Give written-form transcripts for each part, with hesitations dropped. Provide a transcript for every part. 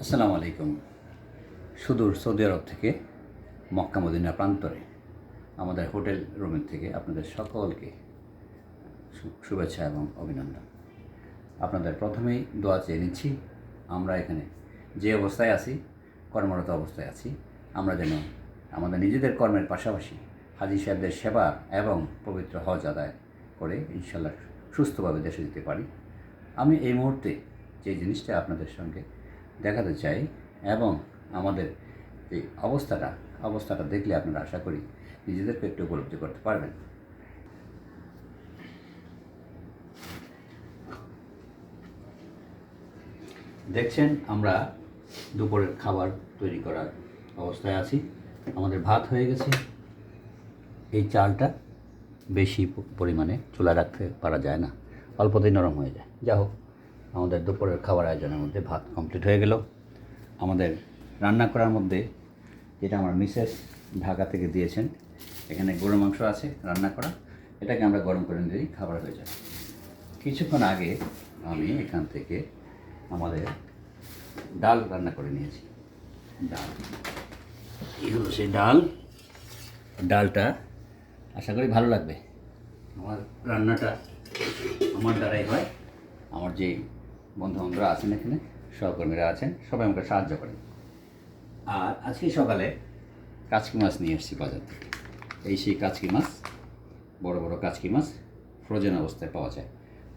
আসসালামু আলাইকুম। সুদূর সৌদি আরব থেকে মক্কা মদিনা প্রান্তরে আমাদের হোটেল রুমের থেকে আপনাদের সকলকে শুভেচ্ছা এবং অভিনন্দন। আপনাদের প্রথমেই দোয়া চেয়ে নিচ্ছি, আমরা এখানে যে অবস্থায় আছি, কর্মরত অবস্থায় আছি, আমরা যেন আমাদের নিজেদের কর্মের পাশাপাশি হাজী সাহেবদের সেবা এবং পবিত্র হজ আদায় করে ইনশাল্লাহ সুস্থভাবে দেশে যেতে পারি। আমি এই মুহূর্তে যে জিনিসটা আপনাদের সঙ্গে দেখাতে চাই এবং আমাদের এই অবস্থাটা দেখলে আপনারা আশা করি নিজেদেরকে একটু উপলব্ধি করতে পারবেন। দেখছেন আমরা দুপুরের খাবার তৈরি করার অবস্থায় আছি। আমাদের ভাত হয়ে গেছে। এই চালটা বেশি পরিমাণে চুলা রাখতে পারা যায় না, অল্পতেই নরম হয়ে যায়। যা হোক, আমাদের দুপুরের খাবার আয়োজনের মধ্যে ভাত কমপ্লিট হয়ে গেল। আমাদের রান্না করার মধ্যে যেটা আমার মিসেস ঢাকা থেকে দিয়েছেন, এখানে গরুর মাংস আছে রান্না করা, এটাকে আমরা গরম করে দিই, খাবার হয়ে যায়। কিছুক্ষণ আগে আমি এখান থেকে আমাদের ডাল রান্না করে নিয়েছি। ডাল, এই হলো সেই ডালটা আশা করি ভালো লাগবে। আমার রান্নাটা আমার দ্বারাই হয়। আমার যে বন্ধুবান্ধবরা আছেন এখানে, সহকর্মীরা আছেন, সবাই আমাকে সাহায্য করেন। আর আজকে সকালে কাচকি মাছ নিয়ে এসেছি বাজার থেকে। এই সেই কাচকি মাছ, বড় বড় কাচকি মাছ ফ্রোজেন অবস্থায় পাওয়া যায়।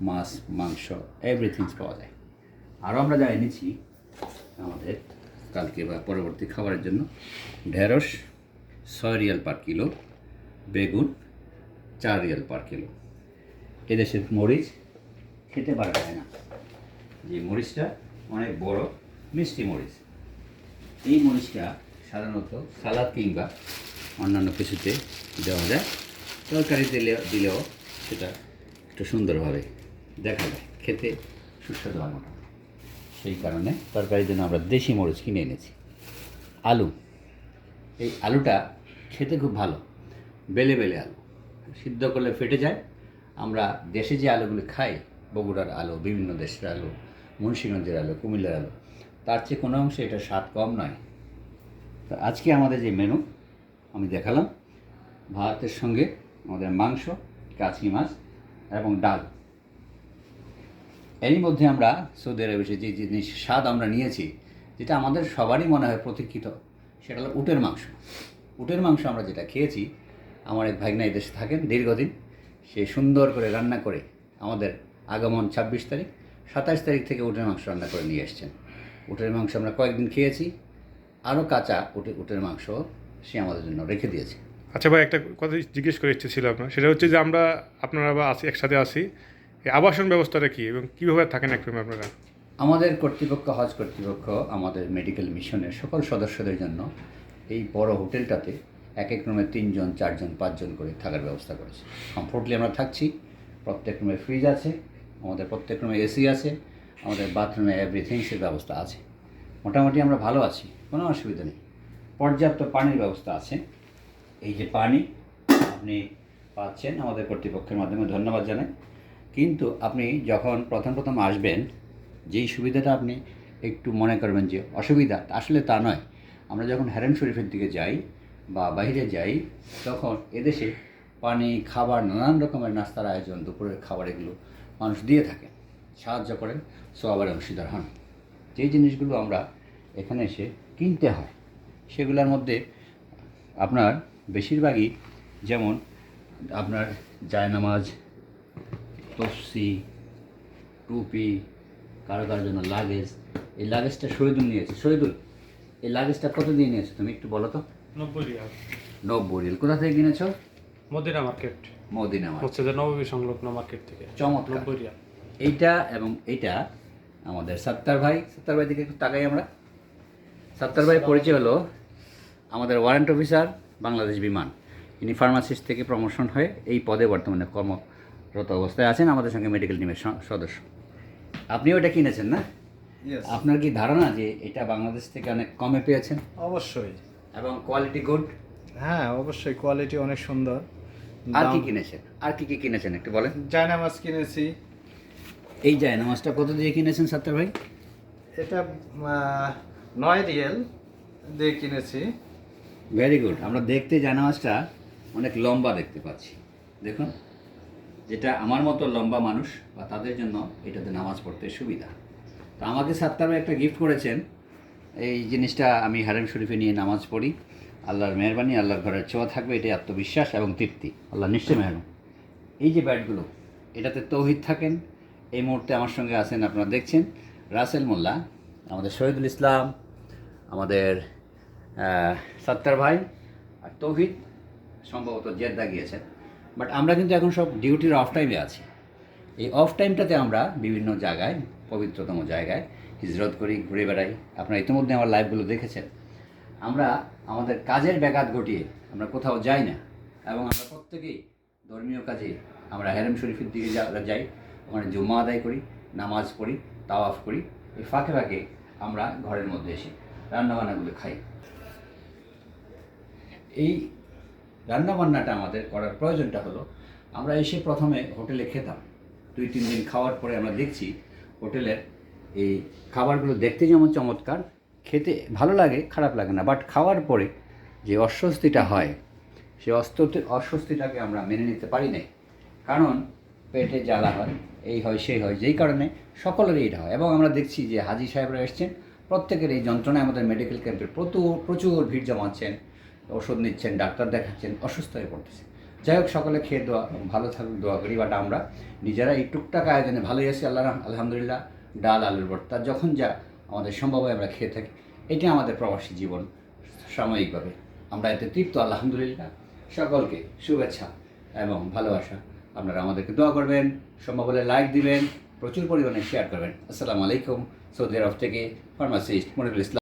মাছ, মাংস, এভরিথিংস পাওয়া যায়। আরও আমরা যা এনেছি আমাদের কালকে বা পরবর্তী খাবারের জন্য, ঢেঁড়স 6 রিয়াল পার কিলো, বেগুন 4 রিয়াল পার কিলো। এদেশের মরিচ খেতে পারা যায় না, যে মরিচটা অনেক বড় মিষ্টি মরিচ। এই মরিচটা সাধারণত সালাদ কিংবা অন্যান্য কিছুতে দেওয়া যায়, তরকারি দিলেও সেটা একটু সুন্দরভাবে দেখা যায়, খেতে সুস্বাদু হয় মোটামুটি। সেই কারণে তরকারির জন্য আমরা দেশি মরিচ কিনে এনেছি। আলু, এই আলুটা খেতে খুব ভালো, বেলে বেলে আলু, সিদ্ধ করলে ফেটে যায়। আমরা দেশে যে আলুগুলো খাই, বগুড়ার আলু, বিভিন্ন দেশের আলু, মুন্সিগঞ্জের আলু, কুমিল্লার আলু, তার চেয়ে কোনো অংশে এটা স্বাদ কম নয়। তো আজকে আমাদের যে মেনু আমি দেখালাম, ভাতের সঙ্গে আমাদের মাংস, কাচকি মাছ এবং ডাল। এরই মধ্যে আমরা সৌদি আরবে যে জিনিস স্বাদ আমরা নিয়েছি, যেটা আমাদের সবারই মনে হয় প্রতীক্ষিত, সেটা হলো উটের মাংস। উটের মাংস আমরা যেটা খেয়েছি, আমার এক ভাগনা এই দেশে থাকেন দীর্ঘদিন, সে সুন্দর করে রান্না করে আমাদের আগমন 26 তারিখ, 27 তারিখ থেকে উটের মাংস রান্না করে নিয়ে এসছেন। উটের মাংস আমরা কয়েকদিন খেয়েছি, আরও কাঁচা উটের মাংস সে আমাদের জন্য রেখে দিয়েছে। আচ্ছা ভাই, একটা কথা জিজ্ঞেস করে ইচ্ছে ছিল আপনার, সেটা হচ্ছে যে আপনারা একসাথে আসি, এই আবাসন ব্যবস্থাটা কী এবং কীভাবে থাকেন এক রুমে আপনারা? আমাদের কর্তৃপক্ষ, হজ কর্তৃপক্ষ আমাদের মেডিকেল মিশনের সকল সদস্যদের জন্য এই বড় হোটেলটাতে এক এক রুমে 3 জন, 4 জন, 5 জন করে থাকার ব্যবস্থা করেছে। কমফোর্টলি আমরা থাকছি। প্রত্যেক রুমে ফ্রিজ আছে, আমাদের প্রত্যেক রুমে এসি আছে, আমাদের বাথরুমে এভরিথিংসের ব্যবস্থা আছে। মোটামুটি আমরা ভালো আছি, কোনো অসুবিধা নেই। পর্যাপ্ত পানির ব্যবস্থা আছে। এই যে পানি আপনি পাচ্ছেন আমাদের কর্তৃপক্ষের মাধ্যমে, ধন্যবাদ জানাই। কিন্তু আপনি যখন প্রথম আসবেন, যেই সুবিধাটা আপনি একটু মনে করবেন যে অসুবিধা, আসলে তা নয়। আমরা যখন হারেম শরীফের দিকে যাই বা বাইরে যাই, তখন এদেশে পানি, খাবার, নানান রকমের নাস্তার আয়োজন, দুপুরের খাবার, এগুলো মানুষ দিয়ে থাকেন, সাহায্য করেন, সওয়াবের অংশীদার হন। যেই জিনিসগুলো আমরা এখানে এসে কিনতে হয়, সেগুলোর মধ্যে আপনার বেশিরভাগই, যেমন আপনার জায়নামাজ, তফসি, টুপি, কারো জন্য লাগেজ। এই লাগেজটা শহীদুল নিয়েছে। শহীদুল, এই লাগেজটা কত দিয়ে নিয়েছো তুমি, একটু বলো তো? 90 রিয়াল। 90 রিয়াল। কোথা থেকে কিনেছো? মদিনা মার্কেট, মদিনা মার্কেট, মসজিদে নববী সংলগ্ন মার্কেট থেকে। চমৎকার। 90 রিয়াল। এইটা এবং এইটা আমাদের সত্তার ভাই দিকে একটু তাকাই আমরা। সত্তার ভাই পরিচয় হলো আমাদের ওয়ারেন্ট অফিসার, বাংলাদেশ বিমান। ইনি ফার্মাসিস্ট থেকে প্রমোশন হয়ে এই পদে বর্তমানে কর্মরত অবস্থায় আছেন, আমাদের সঙ্গে মেডিকেল টিমের সদস্য। আপনিও এটা কিনেছেন না? আপনার কি ধারণা যে এটা বাংলাদেশ থেকে অনেক কমে পেয়েছেন? অবশ্যই। এবং কোয়ালিটি গুড? হ্যাঁ, অবশ্যই, কোয়ালিটি অনেক সুন্দর। আর কি কিনেছেন? একটু বলেন। জায়নামাজ কিনেছি। এই জায়নামাজটা কত দিয়ে কিনেছেন সত্তার ভাই? এটা 9 রিয়েল দিয়ে কিনেছি। Very good. আমরা দেখতে জানামাজটা অনেক লম্বা দেখতে পাচ্ছি, দেখুন, যেটা আমার মতো লম্বা মানুষ বা তাদের জন্য এটাতে নামাজ পড়তে সুবিধা। তো আমাকে সাত্তার ভাই একটা গিফট করেছেন, এই জিনিসটা আমি হারেম শরীফে নিয়ে নামাজ পড়ি, আল্লাহর মেহরবানি, আল্লাহর ঘরের ছোঁয়া থাকবে, এটাই আত্মবিশ্বাস এবং তৃপ্তি, আল্লাহ নিশ্চয় মেহরবান। এই যে ব্যাটগুলো, এটাতে তৌহিদ থাকেন। এই মুহূর্তে আমার সঙ্গে আছেন, আপনারা দেখছেন, রাসেল মোল্লা, আমাদের শহীদুল ইসলাম, আমাদের সাত্তার ভাই, আর তৌহিদ সম্ভবত জেদ্দা গিয়েছেন। বাট আমরা কিন্তু এখন সব ডিউটির অফ টাইমে আছি। এই অফ টাইমটাতে আমরা বিভিন্ন জায়গায়, পবিত্রতম জায়গায় হিজরত করি, ঘুরে বেড়াই। আপনারা ইতিমধ্যে আমার লাইভগুলো দেখেছেন। আমরা আমাদের কাজের ব্যাঘাত ঘটিয়ে আমরা কোথাও যাই না, এবং আমরা প্রত্যেকেই ধর্মীয় কাজে আমরা হেরেম শরীফের দিকে যাই, ওখানে জুম্মা আদায় করি, নামাজ পড়ি, তাওয়াফ করি। এই ফাঁকে ফাঁকে আমরা ঘরের মধ্যে এসে রান্নাবান্নাগুলো খাই। এই রান্নাবান্নাটা আমাদের করার প্রয়োজনটা হলো, আমরা এসে প্রথমে হোটেলে খেতাম, 2-3 দিন খাওয়ার পরে আমরা দেখছি হোটেলের এই খাবারগুলো দেখতে যেমন চমৎকার, খেতে ভালো লাগে, খারাপ লাগে না, বাট খাওয়ার পরে যে অস্বস্তিটা হয়, সেই অস্বস্তিটাকে আমরা মেনে নিতে পারি নাই। কারণ পেটে জ্বালা হয়, এই হয় সেই হয়, যেই কারণে সকলেরই এটা হয়। এবং আমরা দেখছি যে হাজি সাহেবরা এসছেন, প্রত্যেকের এই যন্ত্রণায় আমাদের মেডিকেল ক্যাম্পে প্রচুর ভিড় জমাচ্ছেন, ওষুধ নিচ্ছেন, ডাক্তার দেখাচ্ছেন, অসুস্থ হয়ে পড়তেছে। যাই হোক, সকলে খেয়ে ভালো থাকুক দোয়া করি। বাট আমরা নিজেরা এই টুকটাক আয়োজনে ভালোই আছি, আলহামদুলিল্লাহ। ডাল, আলুর ভর্তা, যখন যা আমাদের সম্ভব হয় আমরা খেয়ে থাকি। এটি আমাদের প্রবাসী জীবন সাময়িকভাবে, আমরা এতে তৃপ্ত, আলহামদুলিল্লাহ। সকলকে শুভেচ্ছা এবং ভালোবাসা। আপনারা আমাদেরকে দোয়া করবেন, সম্ভব হলে লাইক দিবেন, প্রচুর পরিমাণে শেয়ার করবেন। আসসালামু আলাইকুম। সৌদি আরব থেকে ফার্মাসিস্ট মনিরুল ইসলাম।